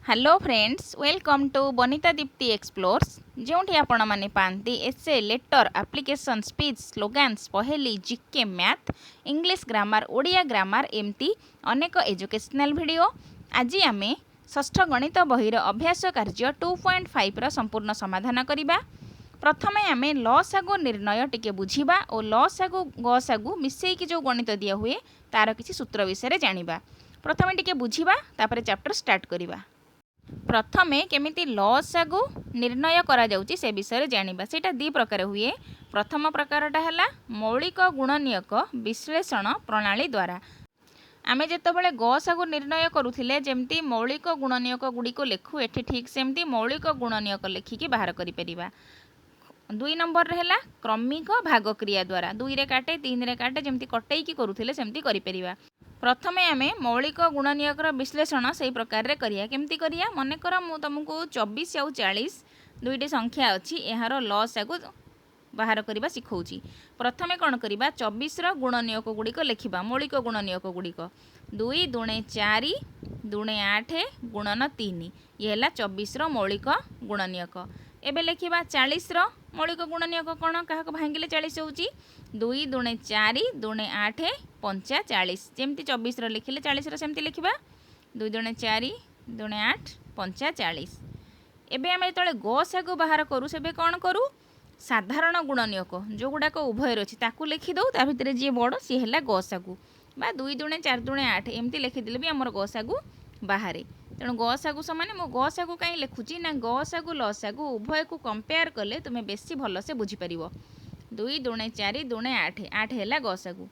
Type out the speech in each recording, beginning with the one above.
Hello friends, welcome to Banita Dipti explores जो आपण मैंने पाती essay letter application speech slogans पहेली GK math English grammar Odia grammar एमती अनेक एजुकेशनल वीडियो। आज आम षष्ठ गणित बहीर अभ्यास कार्य 2.5 संपूर्ण समाधान करवा। प्रथम आम लसागु निर्णय टिके बुझा और लसागु गसागु मिसेकी जो गणित दिया हुए तार किसी सूत्र विषय जानिबा। प्रथम टिके बुझा तापर चैप्टर स्टार्ट करवा। प्रथमे केमिति लसागु निर्णय करा जाउची से विषय जानिबा। सेटा दी प्रकार हुए। प्रथम प्रकारटा है मौलिक गुणनीयक विश्लेषण प्रणाली द्वारा। आमे जेतबेले गसागु निर्णय करुथिले जेमती मौलिक गुणनीयक गुडी को लेखु एठी ठीक सेमती मौलिक गुणनीयक लेखिकी बाहर करि परिबा। 2 नंबर रहेला क्रमिक भाग क्रिया द्वारा 2 रे काटे 3 रे काटे जेमती कटेई करुथिले सेमती करि परिबा। प्रथमे आमे मौलिक गुणनीयकर विश्लेषण से प्रकार रे करिया। केमती करिया मनकर मु तुमको 24 और 40 दुईटी संख्या अच्छी यार लसागु बाहर करवा शिखौची। प्रथमे कौन करवा 24 गुणनीयक गुड़िक लिखा मौलिक गुणनीयक गुड़िक 2 दूणे 4 दूणे 8 गुणन 3 ये 24 मौलिक गुणनीयक। एबे लिखा 40 मौलिक गुणनीयक कौन क्या भांगिले 40 होची 2 दूणे 4 दूणे 8 पंचा 40 जमती 24 लिखिले 40 सेमती लिखा 2 दूणे 4 दूणे 8 पंचा 40। एबे आम जो गसागु बाहर करूँ से कौन करूँ साधारण गुणनीयक जो गुड़ाक उभय अच्छी ताकू लिखिदे ता भितर जी बड़ सी है गसागु बा 2 दूणे 4 दूणे 8 एमती लिखिदेले भी आमर गसागु बाहर। तेणु गसागु समान मो गसागु कहीं लिखुची ना गसागु लसागु उभय को कंपेयर कले तुम्हें बेसी भल से बुझीपर। 2 दूणे 4 दूणे 8 8 है गसागु।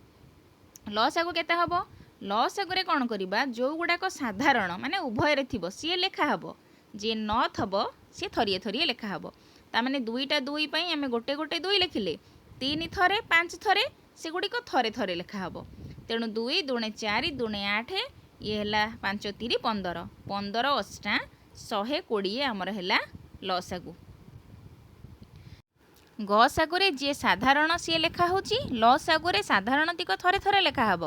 लसागु केते हम लसागु कौन करवा जो गुड़ाक साधारण माने उभय थी सी लेखा हम जी न थब सी थरिए थरिए लेखा हम ताने 2टा 2 आम गोटे गोटे 2 लिखिले 3 थरे 5 थरे से गुड़िक थरे थरे लेखा हम। तेणु 2 दूणे 4 दूणे 8 ये है 5 3 15 15 अष्टा 120 आमर है लसागु। गसागुरे जी साधारण सी लेखा होची लसागुरे साधारण तिक थरे थरे लेखा हम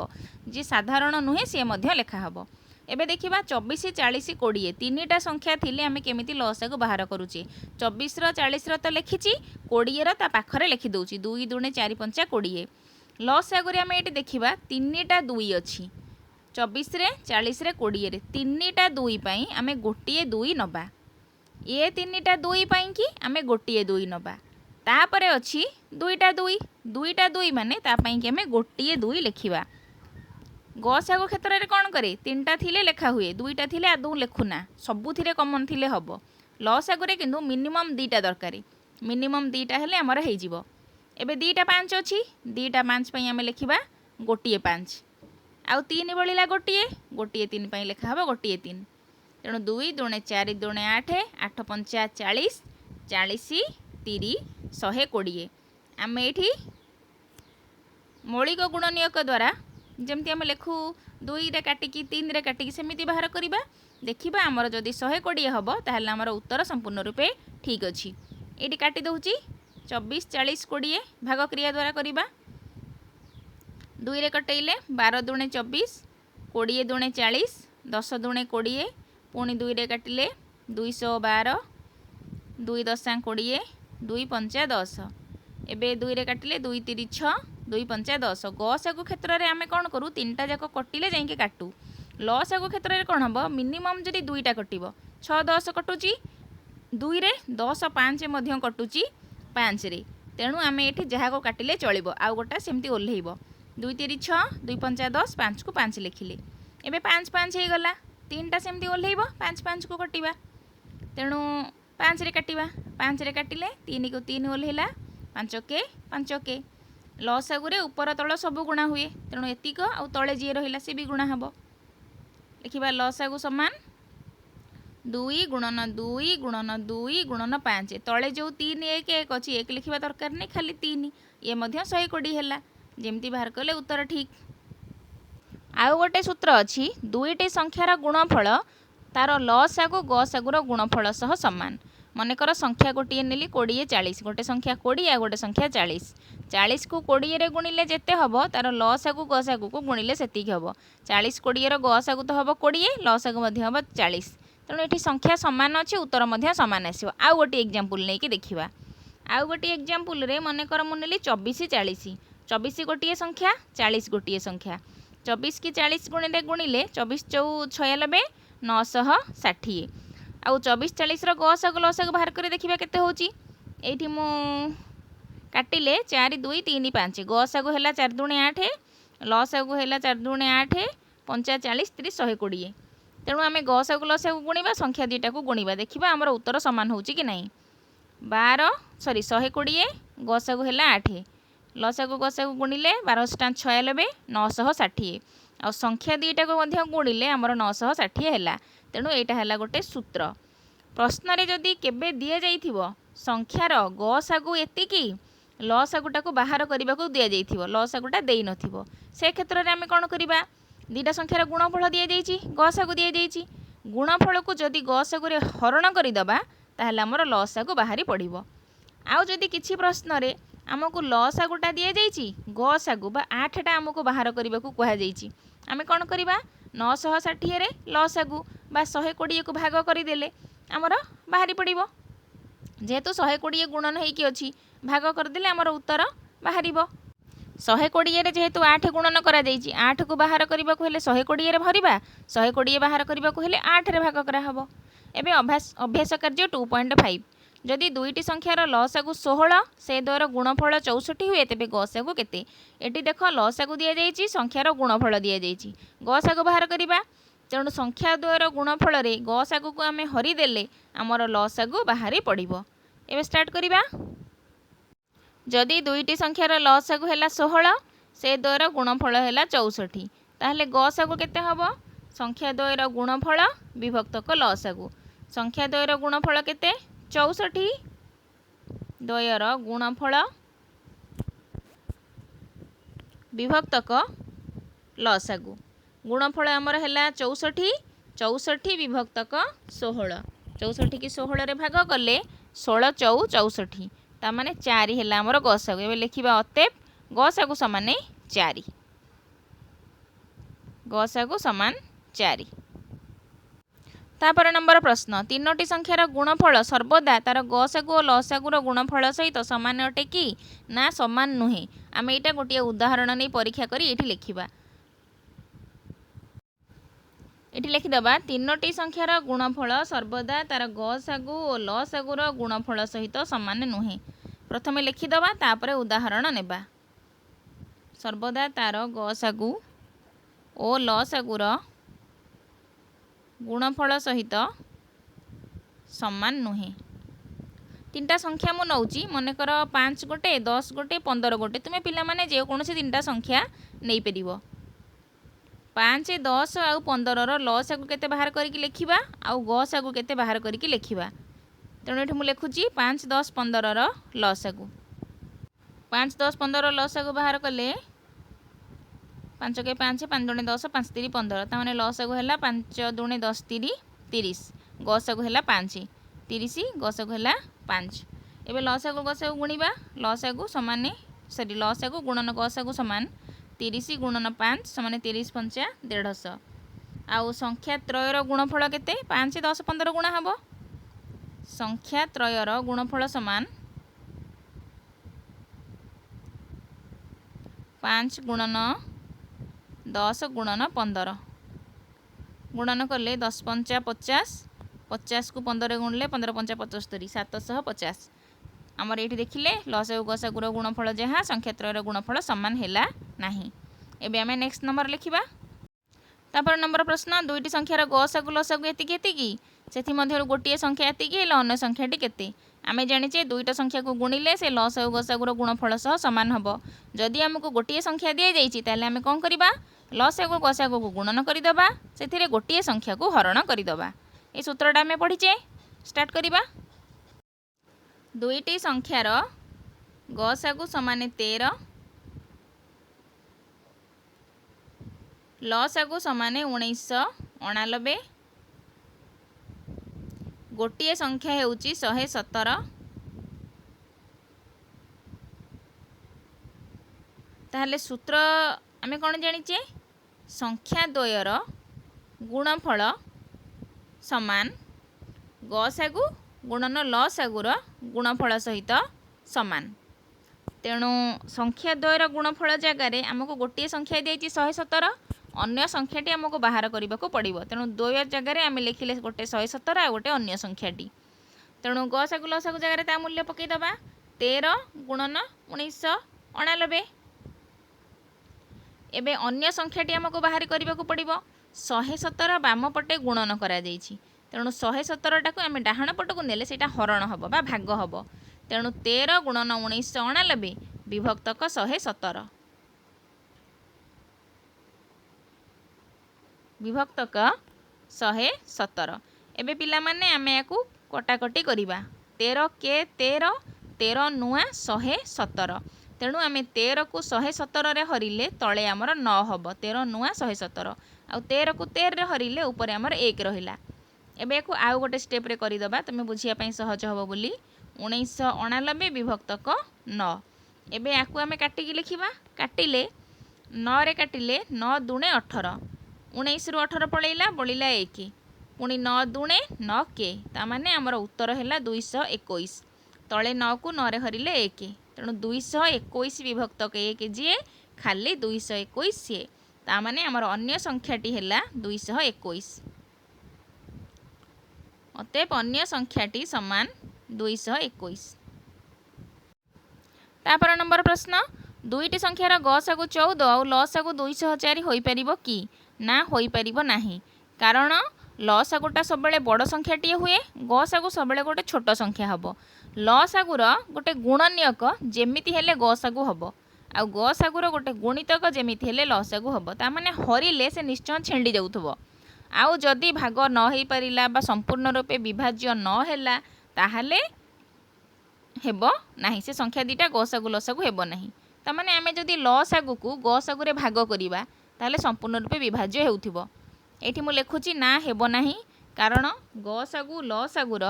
जी साधारण नुहे सी लेखा हम। एबे देखिबा 24 40 20 तीनटा संख्या थिले आमे केमिति लसागु बाहर करूचे 24 40 तो लिखिची 20 ता पाखरे लिखि दउची 2 दूणे 4 5 20। लसागुरे आमे एटी देखिबा तीनटा 2 अछि 24 रे 40 रे 20 रे तीनटा 2 पई आमे गोटिए 2 नबा ए तीनटा 2 पई कि आमे गोटिए 2 नबा तापरे अछि 2टा 2 माने ता पई कि आमे गोटिए 2 लिखिबा। गसागु क्षेत्र में कौन करे 3टा थिले लेखा हुए 2टा थिले आदौ लेखुना सबुथिरे कमन थिले हम। लसागुरे किंतु मिनिमम 2टा दरकार मिनिमम 2टा हेले आमर हो जिवो। एबे 2टा 5 अछि 2टा 5 पई आमे लिखिबा गोटिए 5 आउ 3 बळिला गोटिए गोटिए 3 पई लेखा हबो गोटिए 3। तेणु 2 दूणे 4 दूणे 8 8 पंचा 40 40 30 120 आम एठी मौलिक गुणनीयक द्वारा जमती आम लिखु 2 रे काटिकी 3 रे काटिकी सेमिति बाहर करवा। देखिबा आमर जदि 120 हम ताहले आमर उत्तर संपूर्ण रूपे ठीक अछि। एटी काटी दउची 24 40 20 भाग क्रिया द्वारा करवा 2 रे कटेइले 12 दूणे 24 20 दूणे 40 10 दूणे 20 पुणी 2 रे काटिले 212 2 10 20 2 पंचा 10 एबे 2 रे काटिले 2 3 6 2 पंचा 10। गसागु क्षेत्र में आम कौन करूँ 3टा जाक कटिले जाइए काटू। लसागु क्षेत्र में कौन हम मिनिमम जदि 2टा कटिब 6 10 कटुची 2 रे 10 5 मध्य कटुची 5 रे। तेणु आम ये जहाँ को काटिले चलो आउ गोटा सेमती ओह्लैब 2 3 6 2 पंचा 10 5 को 5 लिखिले एबे 5 5 हो गला 3टा सेमती ओह्लैब 5 5 को कटिबा। तेणु 5 रे काटिबा 5 रे काटिले 3 को 3 ओह्लैला 5 के लसागुरे ऊपर तल सब गुणा हुए। तेणु एतिक आउ तले जी रहा सी भी गुणा हम। लिखा लसागु समान 2 गुणन 2 गुणन 2 गुणन 5 तले जो 3 1 1 अच्छी 1 लिखा दरकार नहीं खाली 3 ये 120 है जमती बाहर कले उत्तर ठीक। आउ गोटे सूत्र अच्छी 2टी संख्यार गुणफल तार लसागु गसागुर गुणफल सह समान। मनकर संख्या गोटे नेली 20 40 गोटे संख्या 20 आ गोटे संख्या 40 40 को 20 रे गुणिले जेते हबो तार लसागु गसागु को गुणिले सेतिक हबो 40 20 रो गसागु तो हबो 20 लसागु मध्ये हबो 40 तेणु ये संख्या सामान अच्छी उत्तर मध्य सामान आसो। आउ गोटे एग्जांपल नहीं कि देखिबा। आउ गोटे एग्जांपल रे मनकर मुनेली 24 40। 24 गोटे संख्या 40 गोटे संख्या। 24 की 40 गुणिले 24 चौ 96 960। आउ 24 40 गसागु लसागु बाहर कर देखिबा केते होची। एठी मु काटिले 4 2 3 5 गसागु हैला 4 दूने 8 लसागु हैला 4 दूने 8 5 40 30 120। तेणु आम गसागु लसागु गुणिबा संख्या दुईटा को गुणिबा देखिबा आमर उत्तर सामान होची कि नहीं। 120 गसागु हैला 8 लसागु गसागु गुणिले 12 96 960 आ संख्या दुईटा को मध्य गुणिले आमर 960 हैला। तेणु एटा हैला गोटे सूत्र। प्रश्न रे जदि केबे दिया जाइथिबो संख्यार गसागु एतिकी लसागुटा को बाहर करने को दि जाइथिबो लसागुटा देई नथिबो से क्षेत्र रे आमे कोन करिबा दुईटा संख्यार गुणफल दि जाइछि गसागु दि जाइछि गुणफल को जदि गसागु रे हरण करिदबा ताहले हमर लसागु बाहरी पड़िबो। आउ जदि किछि प्रश्न रे आमको लसागुटा दि जाइछि गसागु बा 8टा आमको बाहर करने को कहा जाइछि आमे कोन करिबा 960 रे लसागु बा 120 को भाग करदेले आमर बाहरी पड़िबो। जेहेतु 120 गुणन होइकी अछि भाग करदेले आमर उत्तर बाहर। 120 रे जेहेतु 8 गुणन करा जाइछि 8 को बाहर करने को हेले 120 रे भरिबा 120 बाहर करने को हेले 8 रे भाग करा हबो। एबे अभ्यास कार्य 2.5 जदि दुईटी संख्यार लसागु 16 से द्वारा गुणफल 64 हुए तेबे गसागु केते। एटी देख लसागु दि जाइछि संख्यार गुणफल दि जाइछि गसागु बाहर करिबा तेणु संख्या द्वयर गुणफल रे गसागु को आमे हरि देले आमर लसागु बाहरी पड़िबो। एबे स्टार्ट करिबा। जदि दुईटी संख्यार लसागु हैला 16 से द्वयर गुणफल हैला 64 ताहले गसागु केते हबो संख्या द्वयर गुणफल विभक्तक लसागु। संख्या द्वयर गुणफल केते 64 द्वयर गुणफल विभक्तक लसागु। गुणफल आमर हैला 64 64 विभक्तक 16 64 की 16 रे भाग कले 16 चौ 64 ता माने 4 हैला आमर गसागु। एबे लिखिबा अतएव गसागु समान 4 गसागु समान 4। तापर नंबर प्रश्न तीनोटी संख्यार गुणफल सर्वदा तार गसागु और लसागुर गुणफल सहित समान अटे कि ना समान नुहे। आम यहाँ गोटे उदाहरण नहीं परीक्षा करी एठी लिखिबा। एठी लिखिदबा तीनोटी संख्यार गुणफल सर्वदा तार गसागु और लसागुर गुणफल सहित समान नुहे। प्रथमे लिखिदबा तापर उदाहरण नेबा। सर्वदा तार गसागु और लसागुर गुणफल सहित समान नुहे। तीनटा संख्या मु नौची मनकर 5 गोटे 10 गोटे 15 गोटे तुमे पिला माने जे कोनोसी तीनटा संख्या नहीं परिबो। 5 10 आउ 15 रो लसागु केते बाहर करिकि लिखिबा आउ गसागु केते बाहर करिकि लिखिबा। तेणु एठी मु लिखुची 5 10 15 रो लसागु। 5 10 15 लसागु बाहर कले 5 के 5 5 दुणे 10 5 3 15 ता माने लसागु हैला 5 दुणे 10 3 30 गसागु हैला 5 30 गसागु हैला 5। एबे लसागु गसागु गुणिबा लसागु समान सॉरी लसागु गुणन गसागु समान 30 गुणन 5 समान 30 5 150। आउ संख्या त्रयर गुणफल केते 5 10 15 गुणा हबो। संख्या त्रयर गुणफल समान 5 गुणन 10 गुणन 15 गुणन कले 10 5 50 50 को 15 गुणले 15 5 75 750। आमर ये देखिले लसागु गसागुर गुणफल जहाँ संख्या त्रयर गुणफल समान हैला नाही। एबे आमे नेक्स्ट नंबर लिखिबा। तापर नंबर प्रश्न दुईटी संख्यार गसागु लसागु एतिकी एतिकी सेथि मध्यरु गोटिए संख्या एतिकी हेला अन्य संख्याटी केते। आमे जानिचे दुईटा संख्या को गुणिले से लसागु गसागुर गुणफल सह समान हबो। जदि हमको गोटिए संख्या दिया जाइछि ताले आमे कोन करिबा लसागु गसागु को गुणन करिदबा सेथिरे गोटिए संख्या को हरण करिदबा। ए सूत्रटा आमे पढिचे स्टार्ट करिबा। दुईटी संख्यार गसागु समान 13 लसागु समान 1989 गोटिए संख्या हेउची 117 ताहले सूत्र आमे कोन जानिचे संख्या द्वयर गुणफल समान गसागु गुणन लसागुर गुणफल सहित समान। तेणु संख्या द्वयर गुणफल जगार आमको गोटे संख्या दी 117 अन्य संख्याटी आमको बाहर करने को पड़ो। तेणु द्वय जगार आम लिखिले गोटे 117 आ गोटे अन्य संख्याटी। तेणु गसागु लसागु जगार ता मूल्य पकईदबा 13 गुणन 1999। एबे अन्य संख्याटी आमको बाहर करने को पड़ो 117 बाम पटे गुणन करा जायछि। तेणु 117 टाक आम डाहाण पटक नेले सेटा हरण हम बा भाग हम। तेणु 13 गुणन 1999 विभक्तक 117 विभक्तक 117। एबे पिला माने आम या कटाकटी करवा 13 के 13 13 नुआ 117। तेणु आम 13 को 117 रे हरिले तले आमर 9 हम 13 नुआ 117 आ 13 को 13 रे हरिले ऊपर आमर 1 रहिला। एबे को आउ गोटे स्टेप रे करदबा तुम बुझिया पई सहज हबो बोली 1999 विभक्तक 9। एबे याकू आम काटिकी लिखिबा काटिले 9 रे काटिले 9 दुणे 18 19 रु 18 पळैला बळिला 1 पुणी 9 दुणे 9 के तामाने आमर उत्तर है 221 तले 9 को 9 रे हरिले 1 तेणु 221 विभक्तक 1 जी खाली 221 सी तामाने आमर अन्य संख्याटी है 221 अतएव अन्य संख्याटी समान 221। तापर नंबर प्रश्न दुईटी संख्यार गसागु 14 और लसागु 204 हो पारिबो कि ना हो पारिबो नाही। कारण लसागुटा सब बड़ संख्याटी हुए गसागु सब गोटे छोट संख्या हम। लसागुर गोटे गुणनीयक जेमिति हेले गसागु हम आ गसागुर गोटे गुणितक जेमिति हेले लसागु हम। तामाने हरिले से निश्चय छेंडी जाउथबो। आउ जदि भाग न हो पारिला बा संपूर्ण रूपे विभाज्य न हैला ताहाले हेबो नाही से संख्या दीटा गसागु लसागु हेबो नाही। तामाने आमे जदि लसागु को गसागु रे भाग करिबा ताहाले संपूर्ण रूपे विभाज्य हेउथिबो। एठी मु लेखुची ना हेबो नाही कारण गसागु लसागुर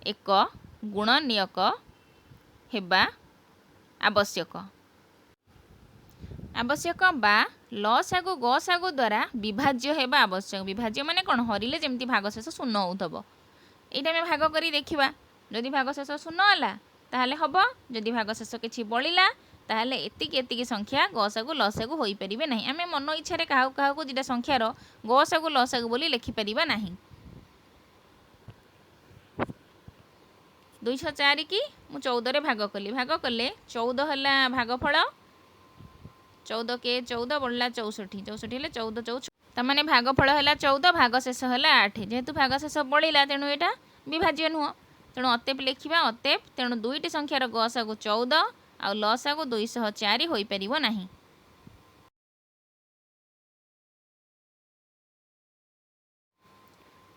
एक गुणनीयक हेबा आवश्यक बा लसागु गसागु द्वारा विभाज्य हेबा आवश्यक। विभाज्य माने कौन हरिले जमती भागशेष शून्य होथबो। एटा आमे भाग करी देखिबा जदि भागशेष शून्य होला ताहाले हबो जदि भागशेष किछि बळिला ताहाले एतिकी एतिकी संख्या गसागु लसागु होई परिबे नाही। आमे मन इच्छा रे काहु काहु जेटा संख्यार गसागु लसागु बोली लिखि परिबा नाही। 204 की मु 14 रे भाग कले 14 हला भागफल 14 के 14 बढ़ला 64 64 हेले 14 14 तमाने भागफल है 14 भागशेष है 8 जेहेतु भागशेष बढ़ला तेणु यहाँ विभाज्य नुह तेणु अतेप लिखा अतेप तेणु दुईटी संख्यार गसागु 14 आ लसागु 204 हो पारिबो नाही।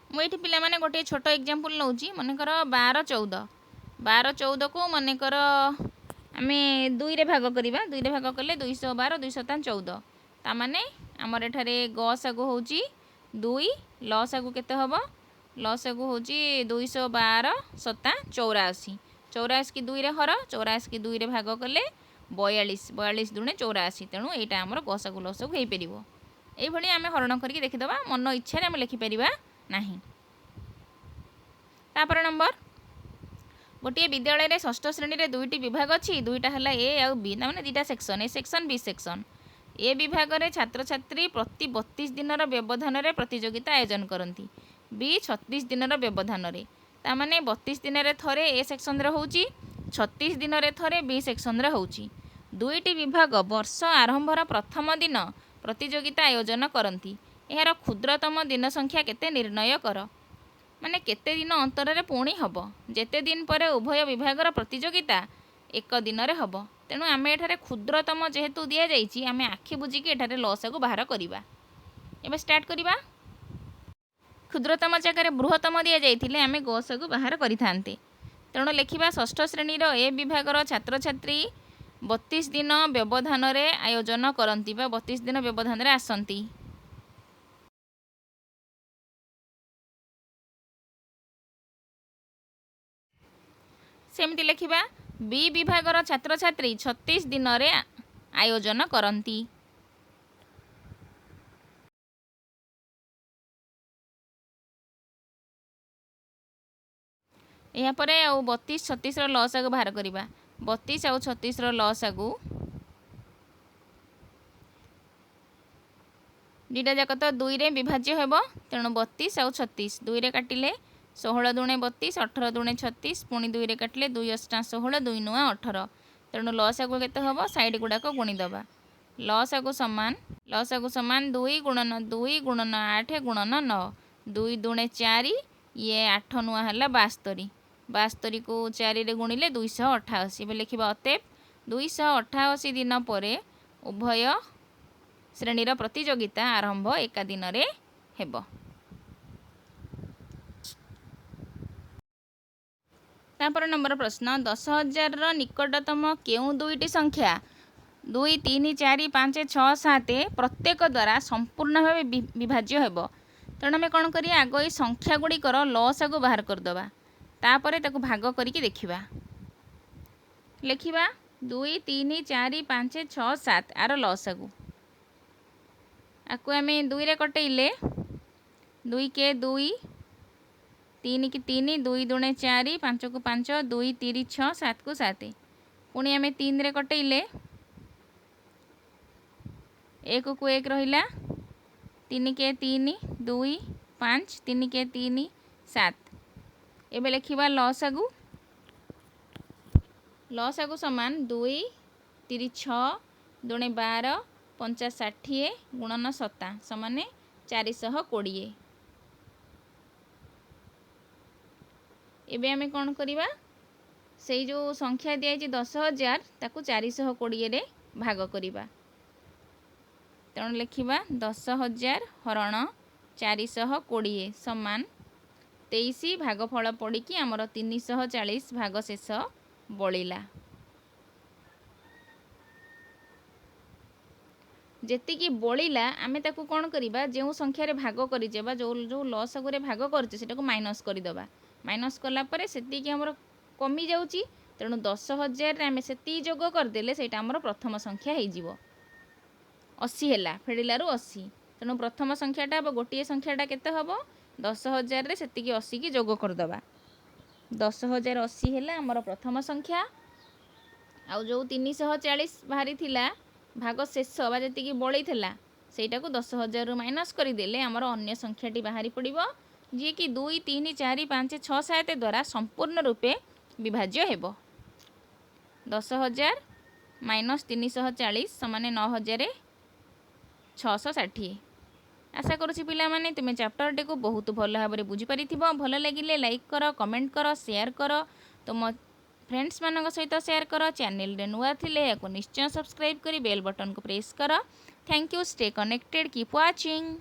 मुझे पिला माने गोटे छोट एग्जांपल नौची मनकर 12 14 को मनकर आम 2 रे भाग करवा 2 रे भाग कले 212 214 तामाने आमर एठारे गसागु होची 2 लसागु केते हबो लसागु होची 212 7 84 84 की 2 रे हर 84 की 2 रे भाग कले 42 42 दुणे 84 तेणु एटा आमर गसागु लसागु हेई परिबो। एई भली आमे हरण करके देखिदबा मन इच्छा रे आमे लिखि परिबा नाही। तापर नंबर गोटे विद्यालय में षष्ठ श्रेणी में दुईटी विभाग अच्छी दुईटा है ए आउ बी ताने दुईटा section A section B section. A विभाग में छात्र छात्री प्रति 32 दिन व्यवधान में प्रतियोगिता आयोजन करती बी 36 दिन व्यवधान में ताने 32 दिन में थरे ए सेक्शन रे होची 36 दिन में थरे बी सेक्शन रे होची। दुईटी विभाग वर्ष आरंभर प्रथम दिन प्रतियोगिता आयोजन करती यार क्षुद्रतम दिन संख्या केते निर्णय कर माने केते दिन अंतर रे पुणी हब जेते दिन पर उभय विभागर प्रतियोगिता एक दिन रे हब तेणु आम एठारे क्षुद्रतम जेहेतु दि जाइए आम आखि बुझिकी एठारे लसागु बाहर करवा। एबे स्टार्ट करवा क्षुद्रतम जगह बृहत्तम दि जाइए आम गसागु बाहर करिथान्ते तेणु लिखिबा षष्ठ श्रेणी ए विभागर छात्र छात्री 32 दिन व्यवधान रे आयोजन करती 32 दिन व्यवधान रे आसंती। सेमती लिखिबा बी विभागर छात्र छात्री 36 दिन रे आयोजन करती। यापर आउ 32 36 लसागु बाहर करवा 32 आउ 36 लसागु दुईटा जाक तो 2 रे विभाज्य हेब तेणु 32 आउ 36 2 रे काटिले 16 दुणे 32 18 दुणे 36 पुणी 2 रे काटिले 2 अष्टा 16 2 नुआ 18 तेणु लसागु केते हेब साइड गुड़ाक गुणीदबा लसागु समान 2 गुणन 8 गुणन 9 2 दुणे 4 ये 8 नुआ हला 72 72 को 4 रे गुणिले 288 बे लिखिबा अतएव 288 दिन पर उभय श्रेणीर प्रतियोगिता आरंभ एका दिन रे हेब। तापर नंबर प्रश्न 10,000 निकटतम केउ दुईटी संख्या 2 3 4 5 6 7 प्रत्येक द्वारा संपूर्ण भाव विभाज्य हेब तेणु आम कौन करिया आग ये संख्या गुड़िकर लसागु बाहर करदबा तापरे ताकु भाग करिकी देखिबा लिखिबा 2 3 4 5 6 7 आर लसागु आपको आम 2 रे कटेले 2 के 2 3 की 3 2 दुणे 4 5 को 5 2 3 6 7 को 7 पुणी आम 3 रे कटेले 1 को 1 रहिला 3 के 3 2 5 3 के 3 7 एबे लिखिबा लसागु समान 2 3 6 दुणे 12 5 60 गुणन 7 समान 420 एबे आमे कौन करिबा से जो संख्या दिया 10,000 ताकू 420 रे भाग करिबा तेणु लिखिबा 10,000 हरण 420 समान 23 भागफल पड़ी कि आमर 340 भाग शेष बलिला जेतिकी बलिला आमे ताकू कौन करिबा जो संख्यार भाग करिजेबा जो लसागु रे भाग करछे सेटाको माइनस करदबा माइनस कला परे सेतिकी हमर कमी जाउची तेणु 10,000 रे आमे सेति जोग करदेले सेटा हमर प्रथम संख्या हे जीवो 80 हैला फेडिलारु 80 तेणु प्रथम संख्याटा अब गोटे संख्याटा केते हबो 10,000 रे सेतिकी 80 की जोग करदबा 10,000 80 हैला हमर प्रथम संख्या आउ जो 340 बाहरी थिला भाग शेष बा जेतिकी बळी थिला सेटा को 10,000 रु माइनस करदेले हमर अन्य संख्याटी बाहरी पड़िबो जे कि 2 3 4 5 6 7 द्वारा संपूर्ण रूपे विभाज्य हेबो 10,000 माइनस 340 समान 9,660 आशा करुछि पिला माने तुमे चैप्टर टी को बहुत भल भाबरे बुझी परिथिबो भल लागिले लाइक करो कमेंट करो शेयर करो तुम फ्रेंड्स मानक सहित शेयर करो चैनल रे नुआ थिले याको निश्चय सब्सक्राइब करी बेल बटन को प्रेस करो thank you stay connected keep watching.